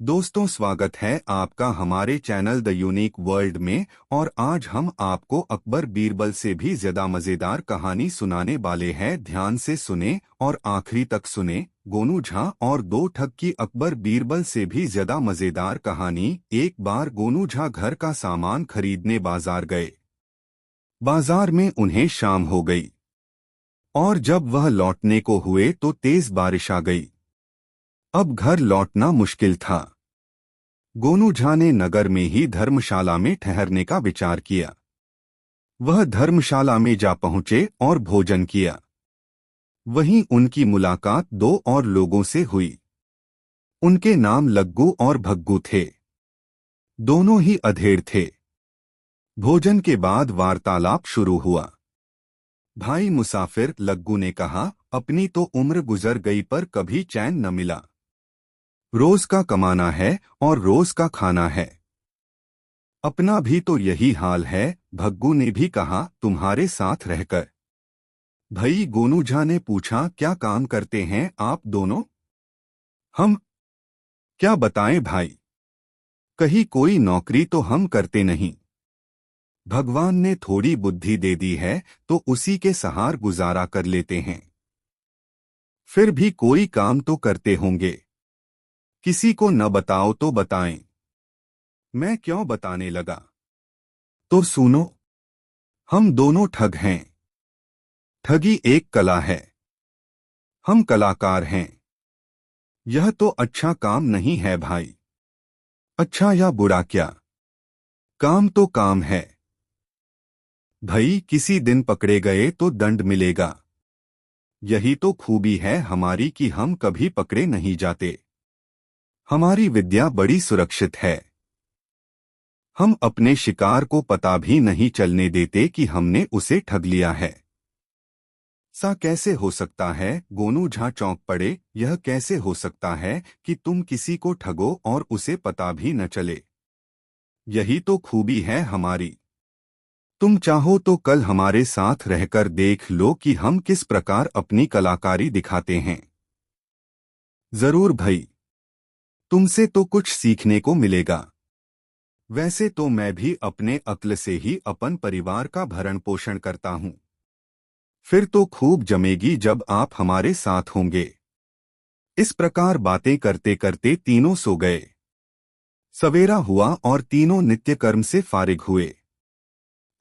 दोस्तों, स्वागत है आपका हमारे चैनल द यूनिक वर्ल्ड में। और आज हम आपको अकबर बीरबल से भी ज्यादा मजेदार कहानी सुनाने वाले हैं। ध्यान से सुने और आखिरी तक सुने। गोनू झा और दो ठग की अकबर बीरबल से भी ज्यादा मजेदार कहानी। एक बार गोनू झा घर का सामान खरीदने बाजार गए। बाजार में उन्हें शाम हो गई और जब वह लौटने को हुए तो तेज बारिश आ गई। अब घर लौटना मुश्किल था। गोनू झा ने नगर में ही धर्मशाला में ठहरने का विचार किया। वह धर्मशाला में जा पहुंचे और भोजन किया। वहीं उनकी मुलाकात दो और लोगों से हुई। उनके नाम लग्गू और भग्गू थे। दोनों ही अधेड़ थे। भोजन के बाद वार्तालाप शुरू हुआ। भाई मुसाफिर, लग्गू ने कहा, अपनी तो उम्र गुजर गई पर कभी चैन न मिला। रोज का कमाना है और रोज का खाना है। अपना भी तो यही हाल है, भग्गू ने भी कहा, तुम्हारे साथ रहकर। भाई गोनू झा ने पूछा, क्या काम करते हैं आप दोनों? हम क्या बताएं भाई, कहीं कोई नौकरी तो हम करते नहीं। भगवान ने थोड़ी बुद्धि दे दी है तो उसी के सहार गुजारा कर लेते हैं। फिर भी कोई काम तो करते होंगे। किसी को न बताओ तो बताएं। मैं क्यों बताने लगा? तो सुनो, हम दोनों ठग हैं। ठगी एक कला है। हम कलाकार हैं। यह तो अच्छा काम नहीं है भाई। अच्छा या बुरा क्या, काम तो काम है। भाई किसी दिन पकड़े गए तो दंड मिलेगा। यही तो खूबी है हमारी कि हम कभी पकड़े नहीं जाते। हमारी विद्या बड़ी सुरक्षित है। हम अपने शिकार को पता भी नहीं चलने देते कि हमने उसे ठग लिया है। सा कैसे हो सकता है? गोनू झा चौंक पड़े। यह कैसे हो सकता है कि तुम किसी को ठगो और उसे पता भी न चले? यही तो खूबी है हमारी। तुम चाहो तो कल हमारे साथ रहकर देख लो कि हम किस प्रकार अपनी कलाकारी दिखाते हैं। जरूर भाई, तुमसे तो कुछ सीखने को मिलेगा। वैसे तो मैं भी अपने अक्ल से ही अपन परिवार का भरण पोषण करता हूं। फिर तो खूब जमेगी जब आप हमारे साथ होंगे। इस प्रकार बातें करते करते तीनों सो गए। सवेरा हुआ और तीनों नित्य कर्म से फारिग हुए।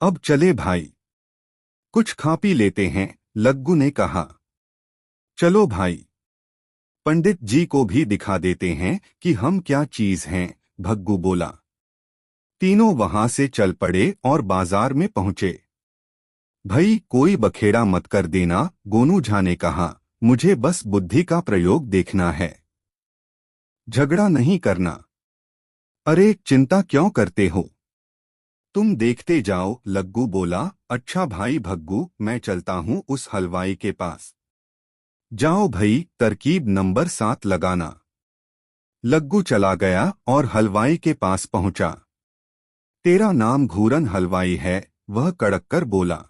अब चले भाई, कुछ खा पी लेते हैं, लग्गू ने कहा। चलो भाई, पंडित जी को भी दिखा देते हैं कि हम क्या चीज हैं, भग्गू बोला। तीनों वहां से चल पड़े और बाजार में पहुंचे। भाई कोई बखेड़ा मत कर देना, गोनू झा ने कहा, मुझे बस बुद्धि का प्रयोग देखना है, झगड़ा नहीं करना। अरे चिंता क्यों करते हो, तुम देखते जाओ, लग्गू बोला। अच्छा भाई भग्गू, मैं चलता हूं उस हलवाई के पास। जाओ भाई, तरकीब नंबर 7 लगाना। लग्गू चला गया और हलवाई के पास पहुंचा। तेरा नाम घूरन हलवाई है? वह कड़क कर बोला।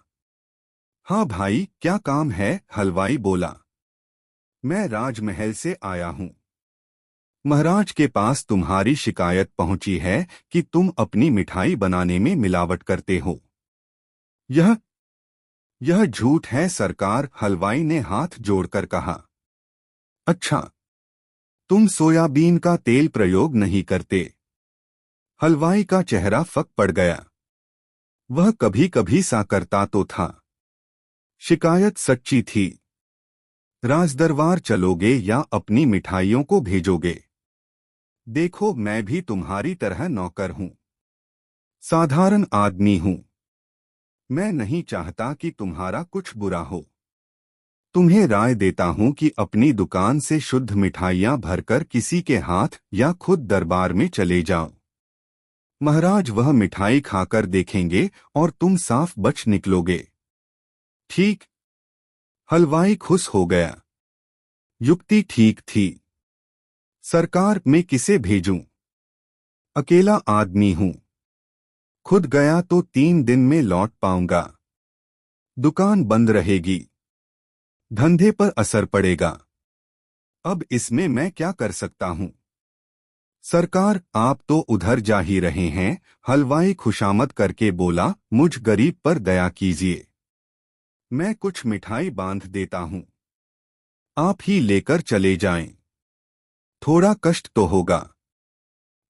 हाँ भाई, क्या काम है? हलवाई बोला। मैं राजमहल से आया हूं। महाराज के पास तुम्हारी शिकायत पहुंची है कि तुम अपनी मिठाई बनाने में मिलावट करते हो। यह यह झूठ है सरकार, हलवाई ने हाथ जोड़कर कहा। अच्छा, तुम सोयाबीन का तेल प्रयोग नहीं करते? हलवाई का चेहरा फक पड़ गया। वह कभी कभी सा करता तो था। शिकायत सच्ची थी। राजदरबार चलोगे या अपनी मिठाइयों को भेजोगे? देखो, मैं भी तुम्हारी तरह नौकर हूं, साधारण आदमी हूं। मैं नहीं चाहता कि तुम्हारा कुछ बुरा हो। तुम्हें राय देता हूं कि अपनी दुकान से शुद्ध मिठाइयां भरकर किसी के हाथ या खुद दरबार में चले जाओ। महाराज वह मिठाई खाकर देखेंगे और तुम साफ बच निकलोगे। ठीक? हलवाई खुश हो गया। युक्ति ठीक थी। सरकार, मैं किसे भेजूं? अकेला आदमी हूं। खुद गया तो 3 दिन में लौट पाऊंगा। दुकान बंद रहेगी। धंधे पर असर पड़ेगा। अब इसमें मैं क्या कर सकता हूं? सरकार, आप तो उधर जा ही रहे हैं। हलवाई खुशामद करके बोला, मुझ गरीब पर दया कीजिए, मैं कुछ मिठाई बांध देता हूं, आप ही लेकर चले जाएं। थोड़ा कष्ट तो होगा।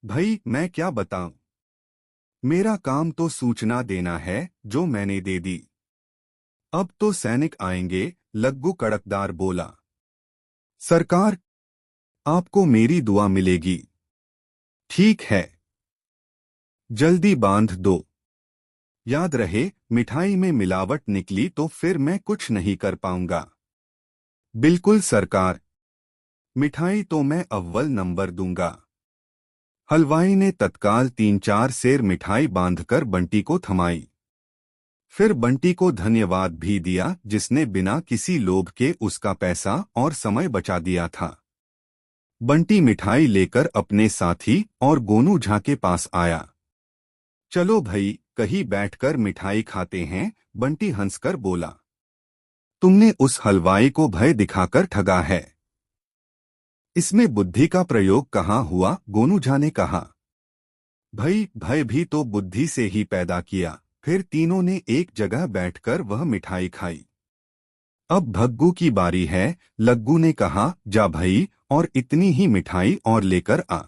भाई, मैं क्या बताऊं, मेरा काम तो सूचना देना है, जो मैंने दे दी। अब तो सैनिक आएंगे, लग्गू कड़कदार बोला। सरकार, आपको मेरी दुआ मिलेगी। ठीक है, जल्दी बांध दो। याद रहे, मिठाई में मिलावट निकली तो फिर मैं कुछ नहीं कर पाऊंगा। बिल्कुल सरकार, मिठाई तो मैं अव्वल नंबर दूंगा। हलवाई ने तत्काल 3-4 सेर मिठाई बांधकर बंटी को थमाई। फिर बंटी को धन्यवाद भी दिया, जिसने बिना किसी लोभ के उसका पैसा और समय बचा दिया था। बंटी मिठाई लेकर अपने साथी और गोनू झा के पास आया। चलो भई, कहीं बैठकर मिठाई खाते हैं, बंटी हंसकर बोला। तुमने उस हलवाई को भय दिखाकर ठगा है, इसमें बुद्धि का प्रयोग कहाँ हुआ, गोनू झा ने कहा। भई, भय भी तो बुद्धि से ही पैदा किया। फिर तीनों ने एक जगह बैठकर वह मिठाई खाई। अब भग्गू की बारी है, लग्गू ने कहा, जा भई, और इतनी ही मिठाई और लेकर आ।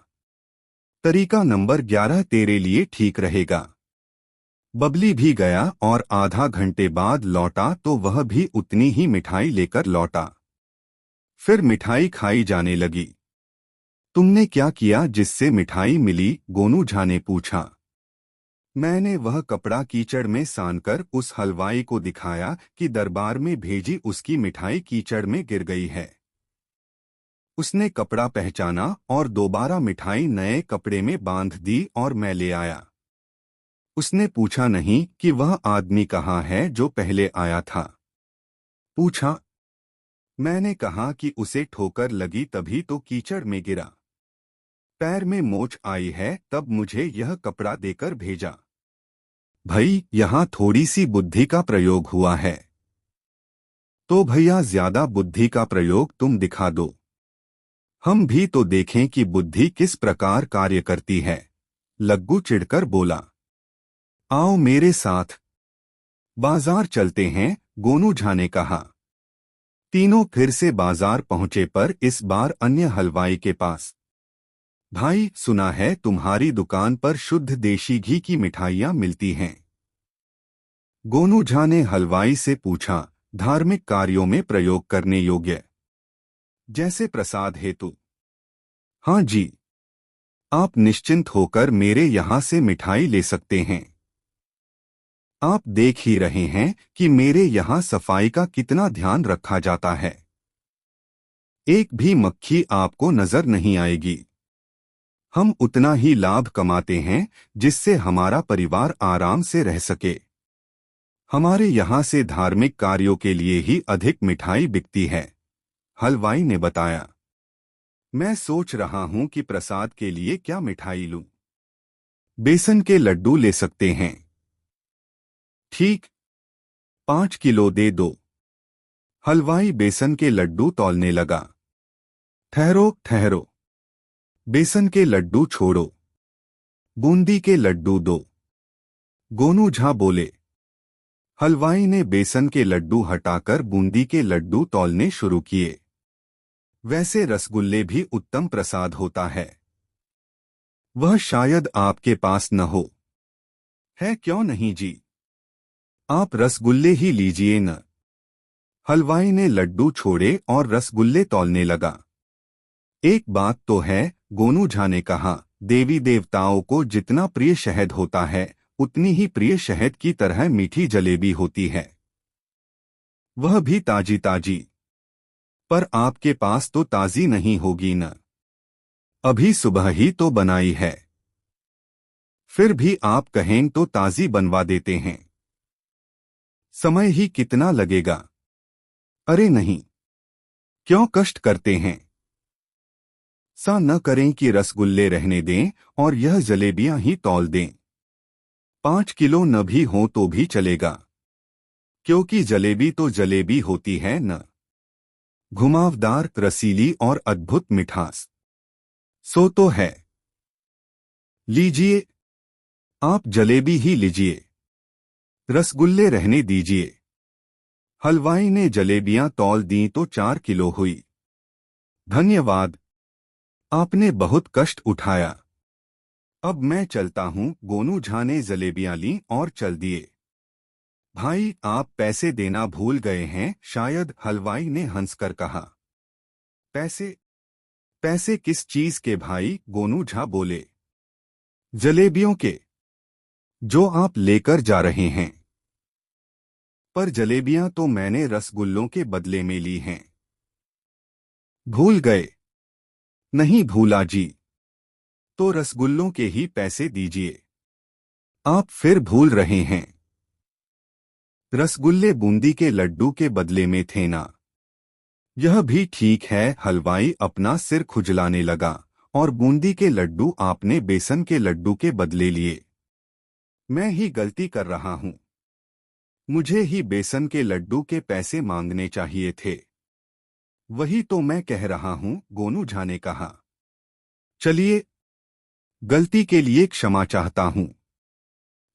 तरीका नंबर 11 तेरे लिए ठीक रहेगा। बबली भी गया और आधा घंटे बाद लौटा तो वह भी उतनी ही मिठाई लेकर लौटा। फिर मिठाई खाई जाने लगी। तुमने क्या किया जिससे मिठाई मिली, गोनू झा ने पूछा। मैंने वह कपड़ा कीचड़ में सानकर उस हलवाई को दिखाया कि दरबार में भेजी उसकी मिठाई कीचड़ में गिर गई है। उसने कपड़ा पहचाना और दोबारा मिठाई नए कपड़े में बांध दी और मैं ले आया। उसने पूछा नहीं कि वह आदमी कहाँ है जो पहले आया था। पूछा, मैंने कहा कि उसे ठोकर लगी तभी तो कीचड़ में गिरा। पैर में मोच आई है तब मुझे यह कपड़ा देकर भेजा। भाई, यहाँ थोड़ी सी बुद्धि का प्रयोग हुआ है। तो भैया, ज्यादा बुद्धि का प्रयोग तुम दिखा दो, हम भी तो देखें कि बुद्धि किस प्रकार कार्य करती है। लग्गू चिढ़कर बोला। आओ मेरे साथ, बाजार चलते हैं, गोनू झा ने कहा। तीनों फिर से बाजार पहुंचे, पर इस बार अन्य हलवाई के पास। भाई, सुना है तुम्हारी दुकान पर शुद्ध देशी घी की मिठाइयां मिलती हैं। गोनू झा ने हलवाई से पूछा, धार्मिक कार्यों में प्रयोग करने योग्य, जैसे प्रसाद हेतु। हाँ जी, आप निश्चिंत होकर मेरे यहाँ से मिठाई ले सकते हैं। आप देख ही रहे हैं कि मेरे यहाँ सफाई का कितना ध्यान रखा जाता है। एक भी मक्खी आपको नजर नहीं आएगी। हम उतना ही लाभ कमाते हैं जिससे हमारा परिवार आराम से रह सके। हमारे यहाँ से धार्मिक कार्यों के लिए ही अधिक मिठाई बिकती है, हलवाई ने बताया। मैं सोच रहा हूँ कि प्रसाद के लिए क्या मिठाई लूं। बेसन के लड्डू ले सकते हैं। ठीक, 5 किलो दे दो। हलवाई बेसन के लड्डू तौलने लगा। ठहरो ठहरो, बेसन के लड्डू छोड़ो, बूंदी के लड्डू दो, गोनू झा बोले। हलवाई ने बेसन के लड्डू हटाकर बूंदी के लड्डू तौलने शुरू किए। वैसे रसगुल्ले भी उत्तम प्रसाद होता है, वह शायद आपके पास न हो। है क्यों नहीं जी, आप रसगुल्ले ही लीजिए न। हलवाई ने लड्डू छोड़े और रसगुल्ले तौलने लगा। एक बात तो है, गोनू झा ने कहा, देवी देवताओं को जितना प्रिय शहद होता है उतनी ही प्रिय शहद की तरह मीठी जलेबी होती है, वह भी ताजी ताजी। पर आपके पास तो ताजी नहीं होगी न, अभी सुबह ही तो बनाई है। फिर भी आप कहें तो ताजी बनवा देते हैं। समय ही कितना लगेगा। अरे नहीं, क्यों कष्ट करते हैं। सा न करें कि रसगुल्ले रहने दें और यह जलेबियां ही तौल दें। 5 किलो न भी हो तो भी चलेगा, क्योंकि जलेबी तो जलेबी होती है न, घुमावदार, रसीली और अद्भुत मिठास। सो तो है। लीजिए, आप जलेबी ही लीजिए, रसगुल्ले रहने दीजिए। हलवाई ने जलेबियां तौल दी तो 4 किलो हुई। धन्यवाद, आपने बहुत कष्ट उठाया। अब मैं चलता हूँ। गोनू झा ने जलेबियां ली और चल दिए। भाई, आप पैसे देना भूल गए हैं शायद, हलवाई ने हंसकर कहा। पैसे? पैसे किस चीज के भाई? गोनू झा बोले। जलेबियों के, जो आप लेकर जा रहे हैं। पर जलेबियां तो मैंने रसगुल्लों के बदले में ली हैं। भूल गए? नहीं भूला जी। तो रसगुल्लों के ही पैसे दीजिए। आप फिर भूल रहे हैं। रसगुल्ले बूंदी के लड्डू के बदले में थे ना। यह भी ठीक है, हलवाई अपना सिर खुजलाने लगा। और बूंदी के लड्डू आपने बेसन के लड्डू के बदले लिए। मैं ही गलती कर रहा हूं। मुझे ही बेसन के लड्डू के पैसे मांगने चाहिए थे। वही तो मैं कह रहा हूं, गोनू झा ने कहा। चलिए, गलती के लिए क्षमा चाहता हूं।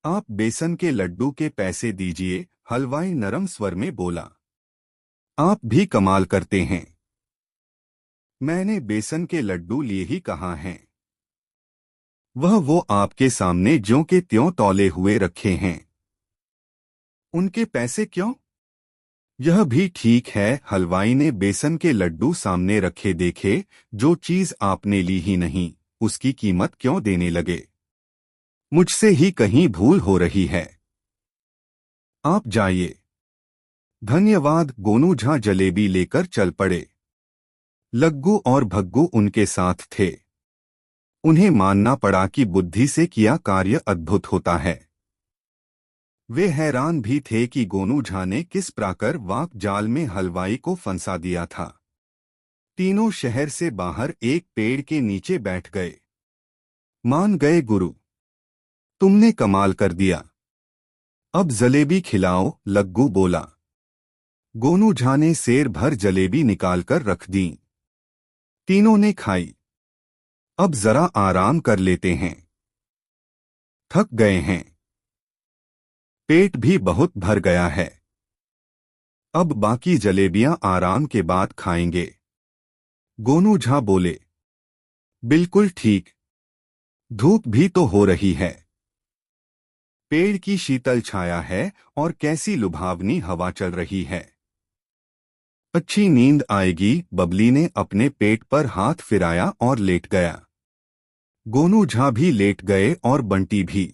आप बेसन के लड्डू के पैसे दीजिए, हलवाई नरम स्वर में बोला। आप भी कमाल करते हैं। मैंने बेसन के लड्डू लिए ही कहाँ हैं। वो आपके सामने ज्यों के त्यों तौले हुए रखे हैं। उनके पैसे क्यों? यह भी ठीक है, हलवाई ने बेसन के लड्डू सामने रखे देखे। जो चीज आपने ली ही नहीं, उसकी कीमत क्यों देने लगे? मुझसे ही कहीं भूल हो रही है। आप जाइए। धन्यवाद, गोनू झा जलेबी लेकर चल पड़े। लग्गू और भग्गू उनके साथ थे। उन्हें मानना पड़ा कि बुद्धि से किया कार्य अद्भुत होता है। वे हैरान भी थे कि गोनू झा ने किस प्रकार वाक जाल में हलवाई को फंसा दिया था। तीनों शहर से बाहर एक पेड़ के नीचे बैठ गए। मान गए गुरु, तुमने कमाल कर दिया। अब जलेबी खिलाओ, लग्गू बोला। गोनू झा ने सेर भर जलेबी निकालकर रख दी। तीनों ने खाई। अब जरा आराम कर लेते हैं। थक गए हैं। पेट भी बहुत भर गया है। अब बाकी जलेबियां आराम के बाद खाएंगे। गोनू झा बोले। बिल्कुल ठीक। धूप भी तो हो रही है। पेड़ की शीतल छाया है और कैसी लुभावनी हवा चल रही है। अच्छी नींद आएगी। बबली ने अपने पेट पर हाथ फिराया और लेट गया। गोनू झा भी लेट गए और बंटी भी।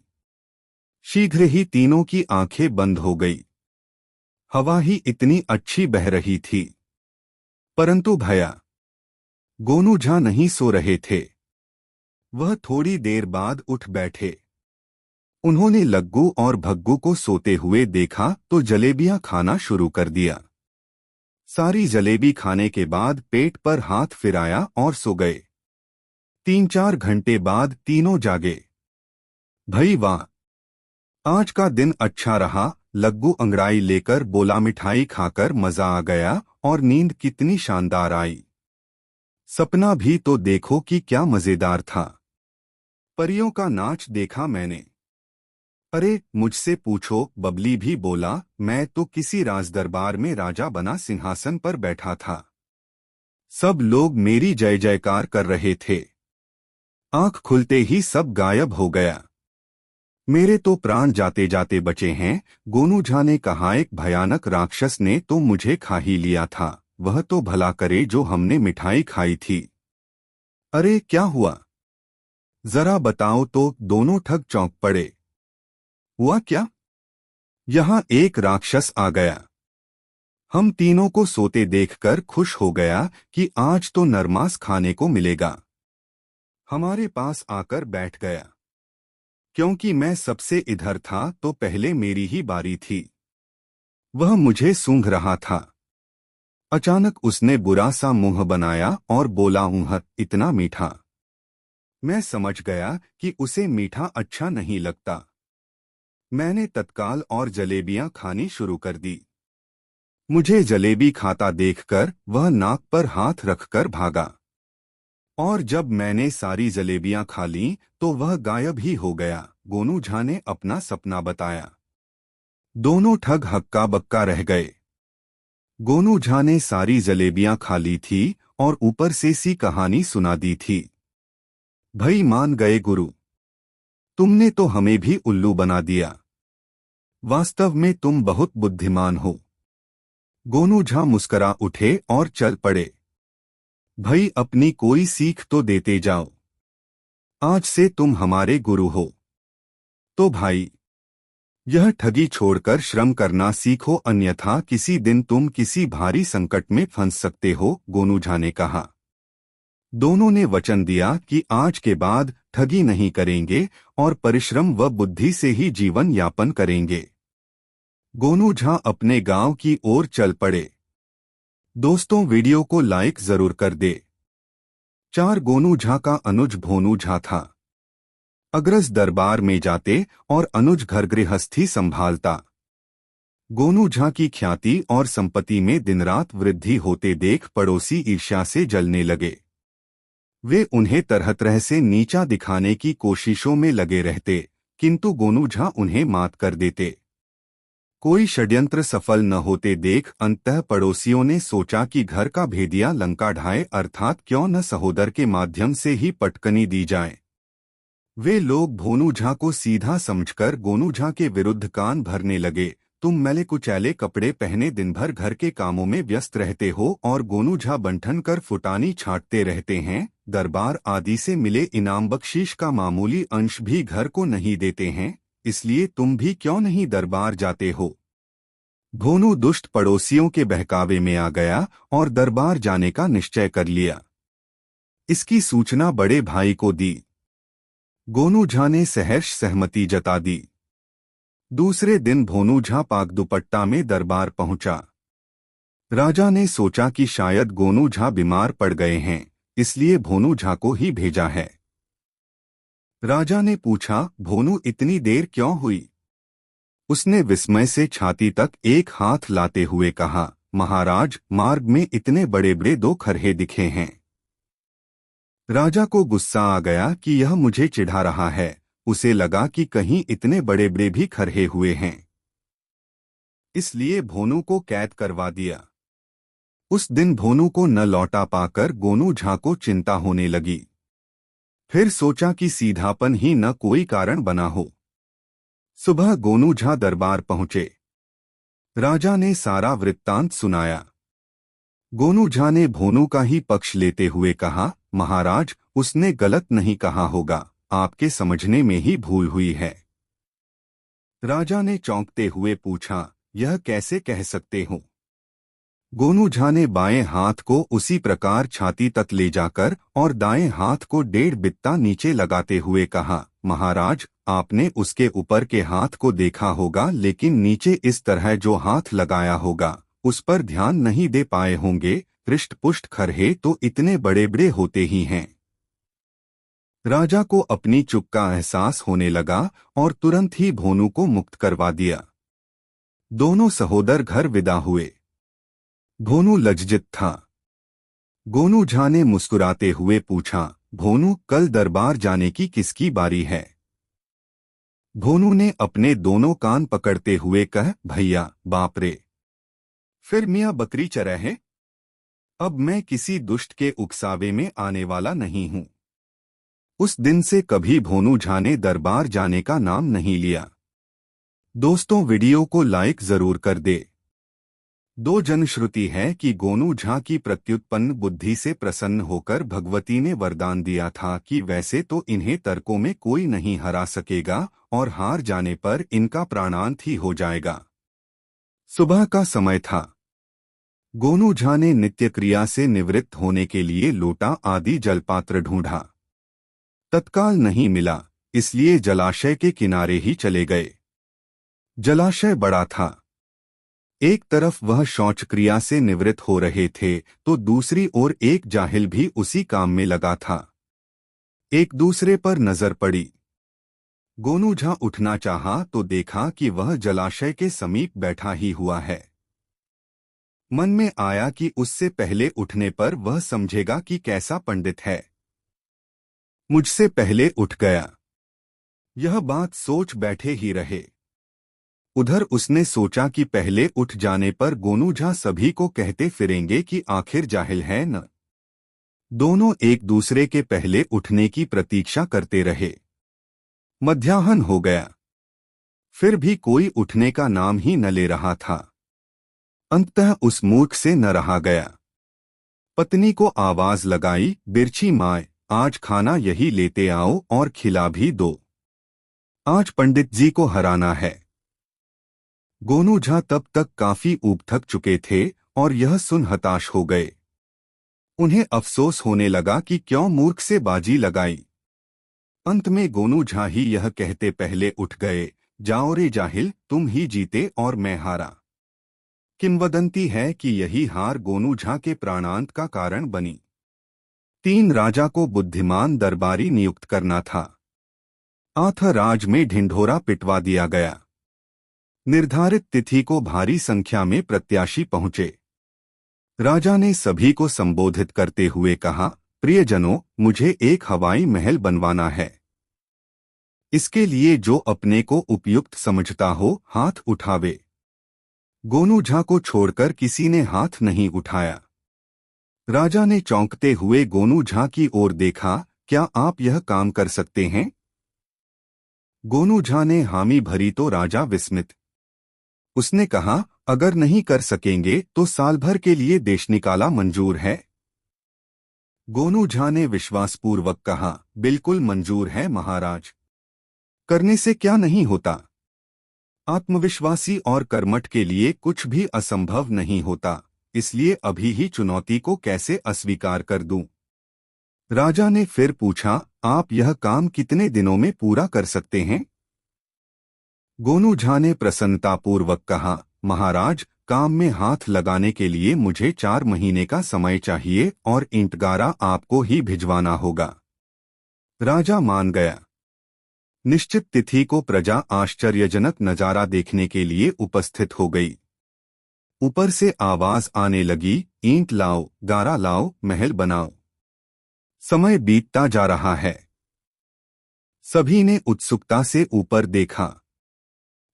शीघ्र ही तीनों की आंखें बंद हो गई। हवा ही इतनी अच्छी बह रही थी। परंतु भया, गोनू झा नहीं सो रहे थे। वह थोड़ी देर बाद उठ बैठे। उन्होंने लग्गू और भग्गू को सोते हुए देखा तो जलेबियां खाना शुरू कर दिया। सारी जलेबी खाने के बाद पेट पर हाथ फिराया और सो गए। 3-4 घंटे बाद तीनों जागे। भई वाह, आज का दिन अच्छा रहा, लग्गू अंगड़ाई लेकर बोला। मिठाई खाकर मजा आ गया और नींद कितनी शानदार आई। सपना भी तो देखो कि क्या मजेदार था। परियों का नाच देखा मैंने। अरे मुझसे पूछो, बबली भी बोला। मैं तो किसी राजदरबार में राजा बना सिंहासन पर बैठा था। सब लोग मेरी जय जयकार कर रहे थे। आंख खुलते ही सब गायब हो गया। मेरे तो प्राण जाते जाते बचे हैं। गोनू झा ने कहा। एक भयानक राक्षस ने तो मुझे खा ही लिया था। वह तो भला करे जो हमने मिठाई खाई थी। अरे क्या हुआ, जरा बताओ तो। दोनों ठग चौंक पड़े। हुआ क्या? यहाँ एक राक्षस आ गया। हम तीनों को सोते देखकर खुश हो गया कि आज तो नरमास खाने को मिलेगा। हमारे पास आकर बैठ गया। क्योंकि मैं सबसे इधर था तो पहले मेरी ही बारी थी। वह मुझे सूंघ रहा था। अचानक उसने बुरा सा मुंह बनाया और बोला, ऊह, इतना मीठा। मैं समझ गया कि उसे मीठा अच्छा नहीं लगता। मैंने तत्काल और जलेबियां खानी शुरू कर दी। मुझे जलेबी खाता देखकर वह नाक पर हाथ रखकर भागा। और जब मैंने सारी जलेबियां खा लीं तो वह गायब ही हो गया। गोनू झा ने अपना सपना बताया। दोनों ठग हक्का बक्का रह गए। गोनू झा ने सारी जलेबियां खा ली थी और ऊपर से सी कहानी सुना दी थी। भई मान गए गुरु, तुमने तो हमें भी उल्लू बना दिया। वास्तव में तुम बहुत बुद्धिमान हो। गोनू झा मुस्करा उठे और चल पड़े। भई अपनी कोई सीख तो देते जाओ। आज से तुम हमारे गुरु हो। तो भाई, यह ठगी छोड़कर श्रम करना सीखो, अन्यथा किसी दिन तुम किसी भारी संकट में फंस सकते हो, गोनू झा ने कहा। दोनों ने वचन दिया कि आज के बाद ठगी नहीं करेंगे और परिश्रम व बुद्धि से ही जीवन यापन करेंगे। गोनू झा अपने गांव की ओर चल पड़े। दोस्तों, वीडियो को लाइक जरूर कर दे। 4 गोनू झा का अनुज भोनू झा था। अग्रज दरबार में जाते और अनुज घर गृहस्थी संभालता। गोनू झा की ख्याति और संपत्ति में दिन रात वृद्धि होते देख पड़ोसी ईर्ष्या से जलने लगे। वे उन्हें तरह तरह से नीचा दिखाने की कोशिशों में लगे रहते, किंतु गोनू झा उन्हें मात कर देते। कोई षड्यंत्र सफल न होते देख अंततः पड़ोसियों ने सोचा कि घर का भेदिया लंका ढाए, अर्थात क्यों न सहोदर के माध्यम से ही पटकनी दी जाए। वे लोग भोनू झा को सीधा समझकर गोनू झा के विरुद्ध कान भरने लगे। तुम मैले कुचैले कपड़े पहने दिन भर घर के कामों में व्यस्त रहते हो और गोनू झा बंठन कर फुटानी छांटते रहते हैं। दरबार आदि से मिले इनाम बख्शीश का मामूली अंश भी घर को नहीं देते हैं, इसलिए तुम भी क्यों नहीं दरबार जाते हो। भोनू दुष्ट पड़ोसियों के बहकावे में आ गया और दरबार जाने का निश्चय कर लिया। इसकी सूचना बड़े भाई को दी। गोनू झा ने सहर्ष सहमति जता दी। दूसरे दिन भोनू झा पाक दुपट्टा में दरबार पहुंचा। राजा ने सोचा कि शायद गोनू झा बीमार पड़ गए हैं, इसलिए भोनू झा को ही भेजा है। राजा ने पूछा, भोनू इतनी देर क्यों हुई? उसने विस्मय से छाती तक एक हाथ लाते हुए कहा, महाराज, मार्ग में इतने बड़े बड़े 2 खरहे दिखे हैं। राजा को गुस्सा आ गया कि यह मुझे चिढ़ा रहा है। उसे लगा कि कहीं इतने बड़े बड़े भी खरहे हुए हैं, इसलिए भोनू को कैद करवा दिया। उस दिन भोनू को न लौटा पाकर गोनू झा को चिंता होने लगी। फिर सोचा कि सीधापन ही न कोई कारण बना हो। सुबह गोनू झा दरबार पहुंचे। राजा ने सारा वृत्तांत सुनाया। गोनू झा ने भोनू का ही पक्ष लेते हुए कहा, महाराज, उसने गलत नहीं कहा होगा, आपके समझने में ही भूल हुई है। राजा ने चौंकते हुए पूछा, यह कैसे कह सकते हो? गोनू झा ने बाएं हाथ को उसी प्रकार छाती तक ले जाकर और दाएं हाथ को 1.5 बित्ता नीचे लगाते हुए कहा, महाराज, आपने उसके ऊपर के हाथ को देखा होगा, लेकिन नीचे इस तरह जो हाथ लगाया होगा उस पर ध्यान नहीं दे पाए होंगे। पृष्ठ पुष्ट खरहे तो इतने बड़े बड़े होते ही हैं। राजा को अपनी चूक का एहसास होने लगा और तुरंत ही भोनू को मुक्त करवा दिया। दोनों सहोदर घर विदा हुए। भोनू लज्जित था। गोनू झा ने मुस्कुराते हुए पूछा, भोनू, कल दरबार जाने की किसकी बारी है? भोनू ने अपने दोनों कान पकड़ते हुए कहा, भैया, बाप रे, फिर मियाँ बकरी चरा है। अब मैं किसी दुष्ट के उकसावे में आने वाला नहीं हूं। उस दिन से कभी भोनू झा ने दरबार जाने का नाम नहीं लिया। दोस्तों, वीडियो को लाइक जरूर कर दे। 2 जनश्रुति है कि गोनू झा की प्रत्युत्पन्न बुद्धि से प्रसन्न होकर भगवती ने वरदान दिया था कि वैसे तो इन्हें तर्कों में कोई नहीं हरा सकेगा और हार जाने पर इनका प्राणांत ही हो जाएगा। सुबह का समय था। गोनू झा ने नित्य क्रिया से निवृत्त होने के लिए लोटा आदि जलपात्र ढूंढा। तत्काल नहीं मिला, इसलिए जलाशय के किनारे ही चले गए। जलाशय बड़ा था। एक तरफ वह शौच क्रिया से निवृत्त हो रहे थे तो दूसरी ओर एक जाहिल भी उसी काम में लगा था। एक दूसरे पर नजर पड़ी। गोनू झा उठना चाहा तो देखा कि वह जलाशय के समीप बैठा ही हुआ है। मन में आया कि उससे पहले उठने पर वह समझेगा कि कैसा पंडित है, मुझसे पहले उठ गया। यह बात सोच बैठे ही रहे। उधर उसने सोचा कि पहले उठ जाने पर गोनू झा सभी को कहते फिरेंगे कि आखिर जाहिल है न। दोनों एक दूसरे के पहले उठने की प्रतीक्षा करते रहे। मध्याह्न हो गया, फिर भी कोई उठने का नाम ही न ले रहा था। अंततः उस मूर्ख से न रहा गया। पत्नी को आवाज लगाई, बिरछी माए, आज खाना यही लेते आओ और खिला भी दो। आज पंडित जी को हराना है। गोनू झा तब तक काफी ऊब थक चुके थे और यह सुन हताश हो गए। उन्हें अफसोस होने लगा कि क्यों मूर्ख से बाजी लगाई। अंत में गोनू झा ही यह कहते पहले उठ गए, जाओ रे जाहिल, तुम ही जीते और मैं हारा। किंवदंती है कि यही हार गोनू झा के प्राणांत का कारण बनी। 3 राजा को बुद्धिमान दरबारी नियुक्त करना था। आथराज में ढिंढोरा पिटवा दिया गया। निर्धारित तिथि को भारी संख्या में प्रत्याशी पहुंचे। राजा ने सभी को संबोधित करते हुए कहा, प्रियजनों, मुझे एक हवाई महल बनवाना है। इसके लिए जो अपने को उपयुक्त समझता हो हाथ उठावे। गोनू झा को छोड़कर किसी ने हाथ नहीं उठाया। राजा ने चौंकते हुए गोनू झा की ओर देखा, क्या आप यह काम कर सकते हैं? गोनू झा ने हामी भरी तो राजा विस्मित। उसने कहा, अगर नहीं कर सकेंगे तो साल भर के लिए देश निकाला मंजूर है। गोनू झा ने विश्वासपूर्वक कहा, बिल्कुल मंजूर है महाराज। करने से क्या नहीं होता। आत्मविश्वासी और कर्मठ के लिए कुछ भी असंभव नहीं होता, इसलिए अभी ही चुनौती को कैसे अस्वीकार कर दूं? राजा ने फिर पूछा, आप यह काम कितने दिनों में पूरा कर सकते हैं? गोनू झा ने प्रसन्नतापूर्वक कहा, महाराज, काम में हाथ लगाने के लिए मुझे 4 महीने का समय चाहिए और ईंटगारा आपको ही भिजवाना होगा। राजा मान गया। निश्चित तिथि को प्रजा आश्चर्यजनक नजारा देखने के लिए उपस्थित हो गई। ऊपर से आवाज आने लगी, ईंट लाओ, गारा लाओ, महल बनाओ। समय बीतता जा रहा है। सभी ने उत्सुकता से ऊपर देखा।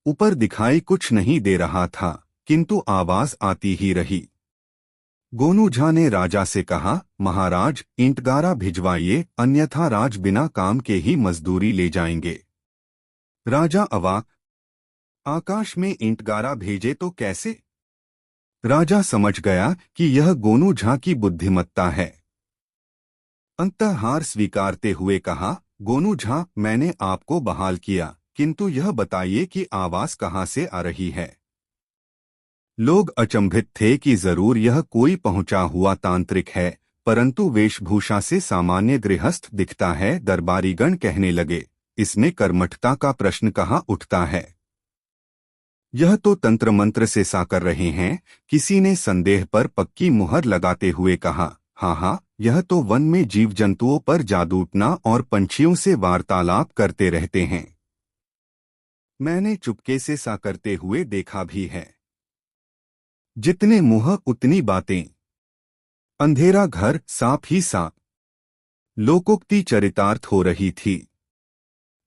ऊपर दिखाई कुछ नहीं दे रहा था, किंतु आवाज आती ही रही। गोनू झा ने राजा से कहा, महाराज, ईंटगारा भिजवाइए, अन्यथा राज बिना काम के ही मजदूरी ले जाएंगे। राजा अवाक, आकाश में ईंटगारा भेजे तो कैसे? राजा समझ गया कि यह गोनू झा की बुद्धिमत्ता है। अंततः हार स्वीकारते हुए कहा, गोनू झा, मैंने आपको बहाल किया, किंतु यह बताइए कि आवाज कहाँ से आ रही है। लोग अचंभित थे कि जरूर यह कोई पहुंचा हुआ तांत्रिक है, परंतु वेशभूषा से सामान्य गृहस्थ दिखता है। दरबारीगण कहने लगे, इसमें कर्मठता का प्रश्न कहाँ उठता है? यह तो तंत्र मंत्र से सा कर रहे हैं। किसी ने संदेह पर पक्की मुहर लगाते हुए कहा, हाँ, यह तो वन में जीव जंतुओं पर जादूटना और पंछियों से वार्तालाप करते रहते हैं। मैंने चुपके से सा करते हुए देखा भी है। जितने मुंह उतनी बातें। अंधेरा घर, सांप ही सांप। लोकोक्ति चरितार्थ हो रही थी।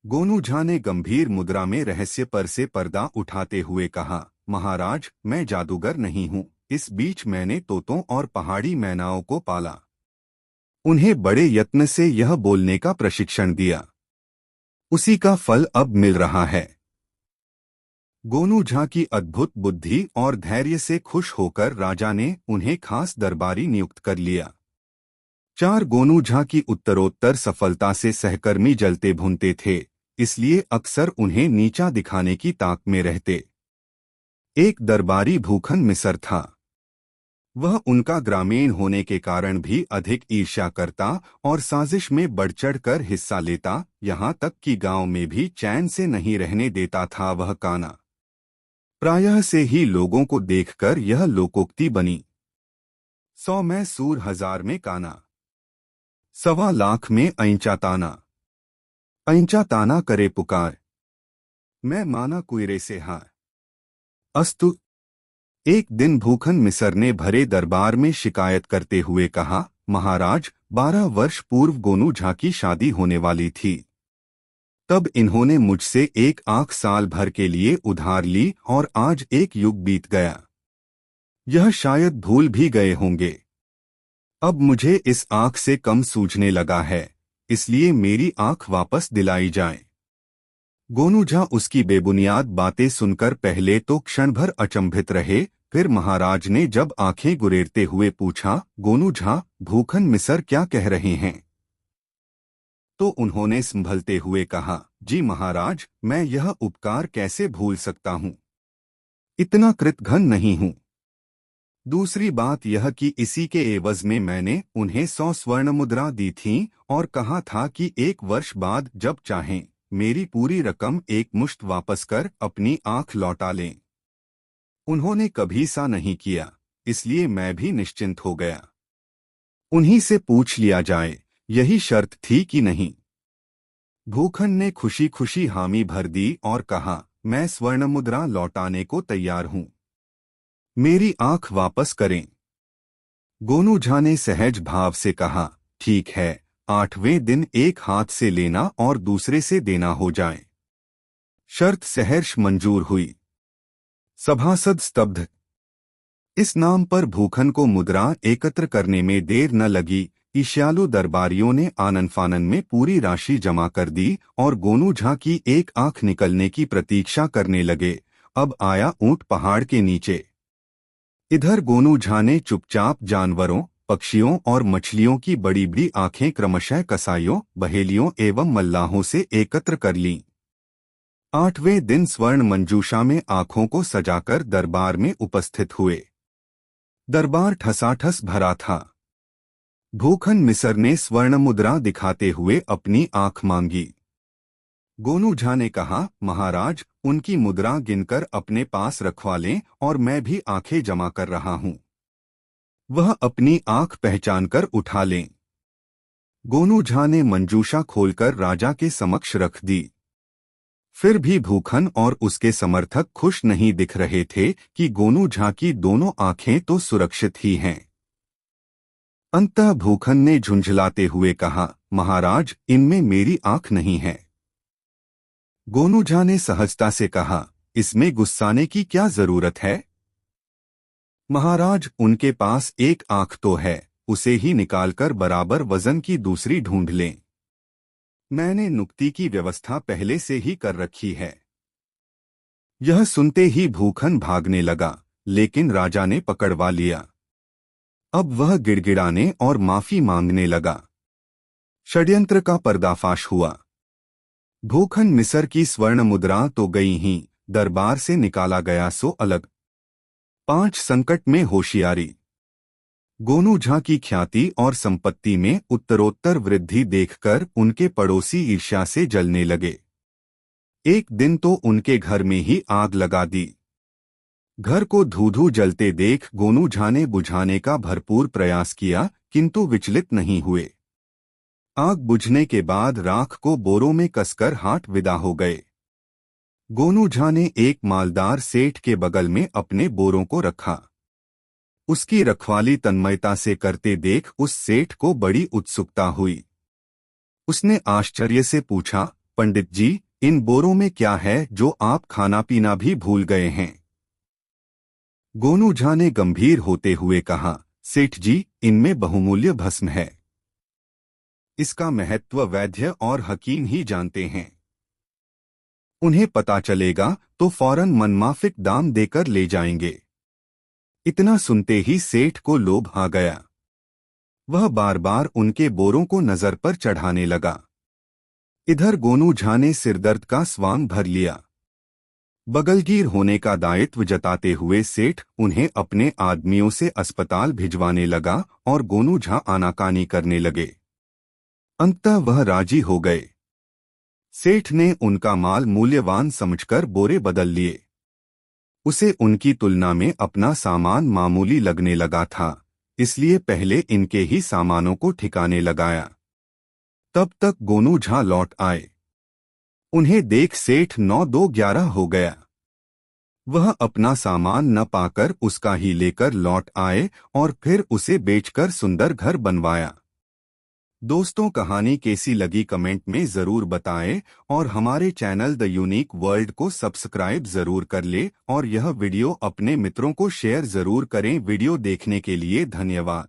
गोनू झा ने गंभीर मुद्रा में रहस्य पर से पर्दा उठाते हुए कहा, महाराज, मैं जादूगर नहीं हूँ। इस बीच मैंने तोतों और पहाड़ी मैनाओं को पाला। उन्हें बड़े यत्न से यह बोलने का प्रशिक्षण दिया। उसी का फल अब मिल रहा है। गोनू झा की अद्भुत बुद्धि और धैर्य से खुश होकर राजा ने उन्हें खास दरबारी नियुक्त कर लिया। 4 गोनू झा की उत्तरोत्तर सफलता से सहकर्मी जलते भुनते थे, इसलिए अक्सर उन्हें नीचा दिखाने की ताक में रहते। एक दरबारी भूखन मिसर था। वह उनका ग्रामीण होने के कारण भी अधिक ईर्ष्या करता और साजिश में बढ़-चढ़ कर हिस्सा लेता, यहाँ तक कि गांव में भी चैन से नहीं रहने देता था वह काना। प्रायः से ही लोगों को देखकर यह लोकोक्ति बनी। 100 में सूर, 1000 में काना, 1.25 लाख में ऐंचा ताना। ऐंचा ताना करे पुकार, मैं माना कुइरे से हार। अस्तु। एक दिन भूखन मिसर ने भरे दरबार में शिकायत करते हुए कहा, महाराज, 12 वर्ष पूर्व गोनू झा की शादी होने वाली थी। तब इन्होंने मुझसे एक आंख साल भर के लिए उधार ली और आज एक युग बीत गया। यह शायद भूल भी गए होंगे। अब मुझे इस आंख से कम सूझने लगा है, इसलिए मेरी आंख वापस दिलाई जाए। गोनू झा उसकी बेबुनियाद बातें सुनकर पहले तो क्षण भर अचंभित रहे, फिर महाराज ने जब आंखें गुरेरते हुए पूछा, गोनू झा, भूखन मिसर क्या कह रहे हैं? तो उन्होंने संभलते हुए कहा, जी महाराज, मैं यह उपकार कैसे भूल सकता हूँ। इतना कृतघ्न नहीं हूँ। दूसरी बात यह कि इसी के एवज में मैंने उन्हें 100 स्वर्ण मुद्रा दी थी और कहा था कि 1 वर्ष बाद जब चाहें मेरी पूरी रकम एक मुश्त वापस कर अपनी आंख लौटा लें। उन्होंने कभी सा नहीं किया, इसलिए मैं भी निश्चिंत हो गया। उन्हीं से पूछ लिया जाए, यही शर्त थी कि नहीं? भूखन ने खुशी खुशी हामी भर दी और कहा, मैं स्वर्ण मुद्रा लौटाने को तैयार हूँ। मेरी आंख वापस करें। गोनू झा ने सहज भाव से कहा, ठीक है, 8वें दिन एक हाथ से लेना और दूसरे से देना हो जाए। शर्त सहर्ष मंजूर हुई। सभासद स्तब्ध। इस नाम पर भूखन को मुद्रा एकत्र करने में देर न लगी। ईर्ष्यालु दरबारियों ने आनन फानन में पूरी राशि जमा कर दी और गोनू झा की एक आंख निकलने की प्रतीक्षा करने लगे। अब आया ऊंट पहाड़ के नीचे। इधर गोनू झा ने चुपचाप जानवरों, पक्षियों और मछलियों की बड़ी बड़ी आंखें क्रमशः कसाईयों, बहेलियों एवं मल्लाहों से एकत्र कर लीं। 8वें दिन स्वर्ण मंजूषा में आंखों को सजाकर दरबार में उपस्थित हुए। दरबार ठसाठस भरा था। भूखन मिसर ने स्वर्ण मुद्रा दिखाते हुए अपनी आंख मांगी। गोनू झा ने कहा, महाराज, उनकी मुद्रा गिनकर अपने पास रखवा लें और मैं भी आंखें जमा कर रहा हूं। वह अपनी आंख पहचानकर उठा लें। गोनू झा ने मंजूषा खोलकर राजा के समक्ष रख दी। फिर भी भूखन और उसके समर्थक खुश नहीं दिख रहे थे कि गोनू झा की दोनों आंखें तो सुरक्षित ही हैं। अंततः भूखन ने झुंझलाते हुए कहा, महाराज, इनमें मेरी आंख नहीं है। गोनू झा ने सहजता से कहा, इसमें गुस्साने की क्या जरूरत है? महाराज, उनके पास एक आंख तो है, उसे ही निकालकर बराबर वजन की दूसरी ढूंढ लें। मैंने नुक्ती की व्यवस्था पहले से ही कर रखी है। यह सुनते ही भूखन भागने लगा, लेकिन राजा ने पकड़वा लिया। अब वह गिड़गिड़ाने और माफी मांगने लगा। षड्यंत्र का पर्दाफाश हुआ। भूखन मिसर की स्वर्ण मुद्रा तो गई ही, दरबार से निकाला गया सो अलग। 5 संकट में होशियारी। गोनू झा की ख्याति और संपत्ति में उत्तरोत्तर वृद्धि देखकर उनके पड़ोसी ईर्ष्या से जलने लगे। एक दिन तो उनके घर में ही आग लगा दी। घर को धू-धू जलते देख गोनू झा ने बुझाने का भरपूर प्रयास किया, किंतु विचलित नहीं हुए। आग बुझने के बाद राख को बोरों में कसकर हाट विदा हो गए। गोनू झा ने एक मालदार सेठ के बगल में अपने बोरों को रखा। उसकी रखवाली तन्मयता से करते देख उस सेठ को बड़ी उत्सुकता हुई। उसने आश्चर्य से पूछा, पंडित जी, इन बोरों में क्या है जो आप खाना पीना भी भूल गए हैं? गोनू झा ने गंभीर होते हुए कहा, सेठ जी, इनमें बहुमूल्य भस्म है। इसका महत्व वैद्य और हकीम ही जानते हैं। उन्हें पता चलेगा तो फौरन मनमाफिक दाम देकर ले जाएंगे। इतना सुनते ही सेठ को लोभ आ गया। वह बार बार उनके बोरों को नजर पर चढ़ाने लगा। इधर गोनू झा ने सिरदर्द का स्वांग भर लिया। बगलगीर होने का दायित्व जताते हुए सेठ उन्हें अपने आदमियों से अस्पताल भिजवाने लगा और गोनू झा आनाकानी करने लगे। अंततः वह राजी हो गए। सेठ ने उनका माल मूल्यवान समझकर बोरे बदल लिए। उसे उनकी तुलना में अपना सामान मामूली लगने लगा था, इसलिए पहले इनके ही सामानों को ठिकाने लगाया। तब तक गोनू झा लौट आए। उन्हें देख सेठ 9-2-11 हो गया। वह अपना सामान न पाकर उसका ही लेकर लौट आए और फिर उसे बेचकर सुंदर घर बनवाया। दोस्तों, कहानी कैसी लगी कमेंट में ज़रूर बताएं और हमारे चैनल द यूनिक वर्ल्ड को सब्सक्राइब ज़रूर कर ले और यह वीडियो अपने मित्रों को शेयर ज़रूर करें। वीडियो देखने के लिए धन्यवाद।